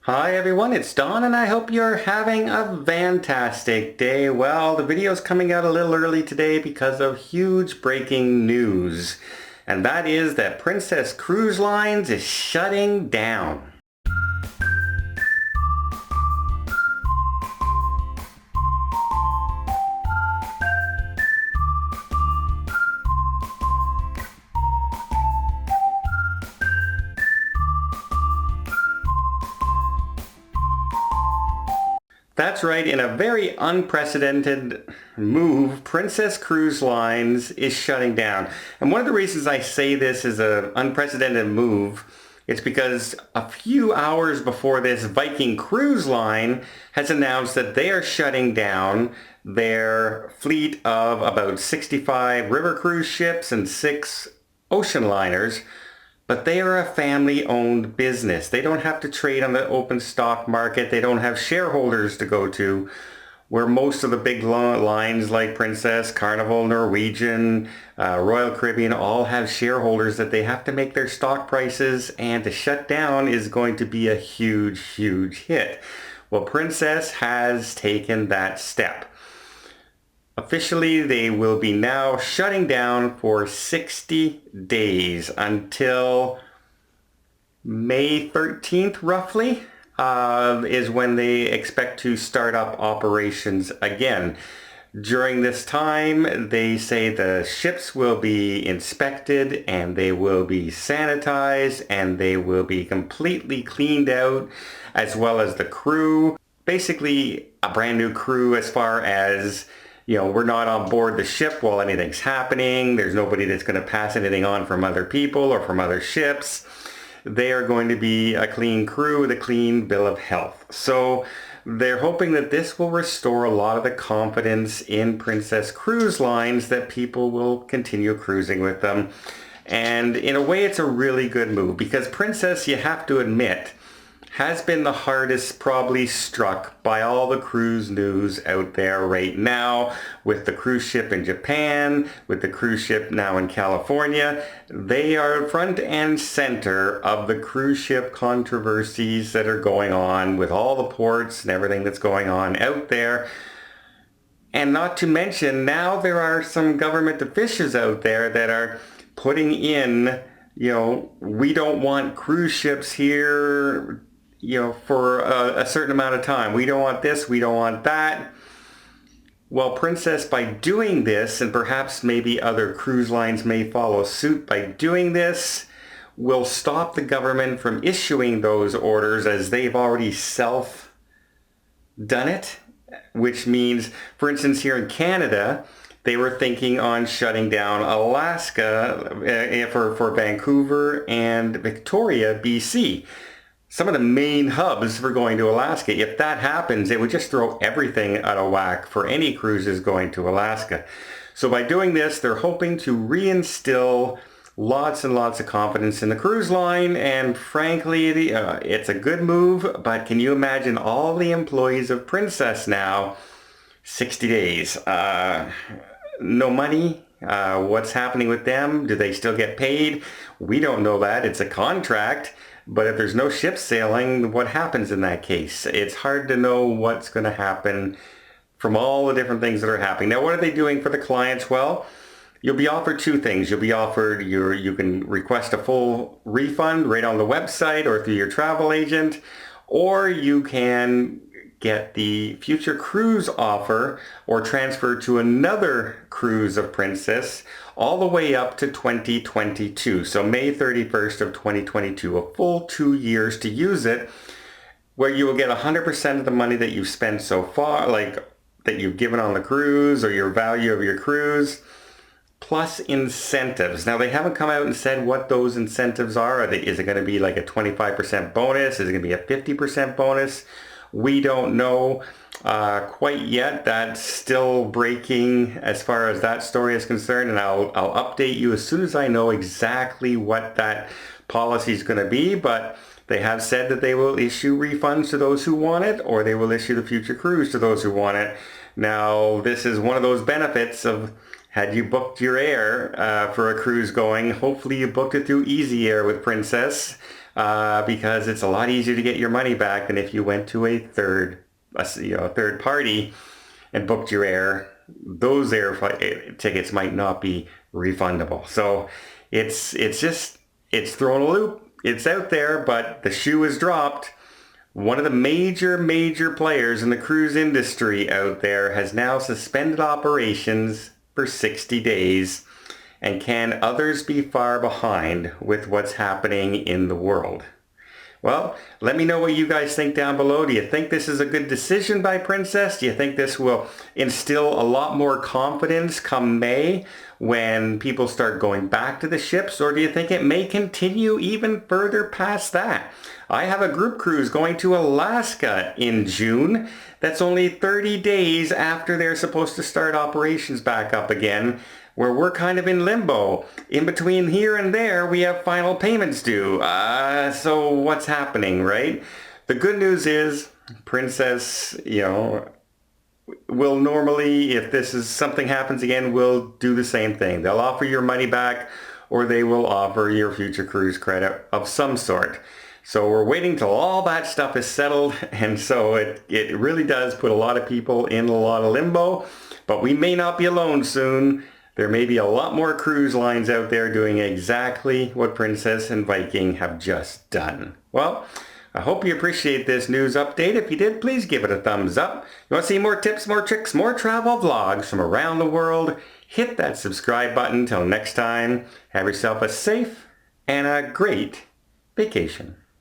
Hi everyone, it's Don and I hope you're having a fantastic day. Well, the video's coming out a little early today because of huge breaking news. And that is that Princess Cruise Lines is shutting down. That's right, in a very unprecedented move, Princess Cruise Lines is shutting down. And one of the reasons I say this is an unprecedented move, it's because a few hours before this, Viking Cruise Line has announced that they are shutting down their fleet of about 65 river cruise ships and 6 ocean liners. But they are a family-owned business. They don't have to trade on the open stock market. They don't have shareholders to go to, where most of the big lines like Princess, Carnival, Norwegian, Royal Caribbean all have shareholders that they have to make their stock prices, and to shut down is going to be a huge, huge hit. Well, Princess has taken that step. Officially, they will be now shutting down for 60 days until May 13th, roughly, is when they expect to start up operations again. During this time, they say the ships will be inspected and they will be sanitized and they will be completely cleaned out, as well as the crew. Basically, a brand new crew as far as we're not on board the ship while anything's happening. There's nobody that's going to pass anything on from other people or from other ships. They are going to be a clean crew with a clean bill of health. So they're hoping that this will restore a lot of the confidence in Princess Cruise Lines, that people will continue cruising with them. And in a way, it's a really good move because Princess, you have to admit, has been the hardest probably struck by all the cruise news out there right now, with the cruise ship in Japan, with the cruise ship now in California. They are front and center of the cruise ship controversies that are going on with all the ports and everything that's going on out there. And not to mention, now there are some government officials out there that are putting in, we don't want cruise ships here for a certain amount of time. We don't want this, we don't want that. Well, Princess, by doing this, and perhaps maybe other cruise lines may follow suit by doing this, will stop the government from issuing those orders, as they've already self-done it. Which means, for instance, here in Canada, they were thinking on shutting down Alaska for Vancouver and Victoria, BC. Some of the main hubs for going to Alaska. If that happens, it would just throw everything out of whack for any cruises going to Alaska. So by doing this, they're hoping to reinstill lots and lots of confidence in the cruise line, and frankly, it's a good move, but can you imagine all the employees of Princess now, 60 days, no money? What's happening with them? Do they still get paid? We don't know that. It's a contract. But if there's no ship sailing, what happens in that case? It's hard to know what's going to happen from all the different things that are happening. Now, what are they doing for the clients? Well, you'll be offered two things. You'll be offered you can request a full refund right on the website or through your travel agent, or you can get the future cruise offer or transfer to another cruise of Princess all the way up to 2022. So May 31st of 2022, a full 2 years to use it, where you will get 100% of the money that you've spent so far, like that you've given on the cruise or your value of your cruise, plus incentives. Now, they haven't come out and said what those incentives are. Is it going to be like a 25% bonus? Is it going to be a 50% bonus? We don't know quite yet. That's still breaking as far as that story is concerned, and I'll update you as soon as I know exactly what that policy is going to be. But they have said that they will issue refunds to those who want it, or they will issue the future cruise to those who want it. Now, this is one of those benefits of, had you booked your air for a cruise going, hopefully you booked it through Easy Air with Princess. because it's a lot easier to get your money back than if you went to a third party and booked your air. Those air tickets might not be refundable. So it's thrown a loop. It's out there, but the shoe is dropped. One of the major players in the cruise industry out there has now suspended operations for 60 days. And can others be far behind with what's happening in the world? Well, let me know what you guys think down below. Do you think this is a good decision by Princess? Do you think this will instill a lot more confidence come May when people start going back to the ships? Or do you think it may continue even further past that? I have a group cruise going to Alaska in June. That's only 30 days after they're supposed to start operations back up again, where we're kind of in limbo. In between here and there, we have final payments due. So what's happening, right? The good news is Princess, will normally, if something happens again, will do the same thing. They'll offer your money back, or they will offer your future cruise credit of some sort. So we're waiting till all that stuff is settled, and so it really does put a lot of people in a lot of limbo, but we may not be alone soon. There may be a lot more cruise lines out there doing exactly what Princess and Viking have just done. Well, I hope you appreciate this news update. If you did, please give it a thumbs up. You want to see more tips, more tricks, more travel vlogs from around the world? Hit that subscribe button. Till next time, have yourself a safe and a great vacation.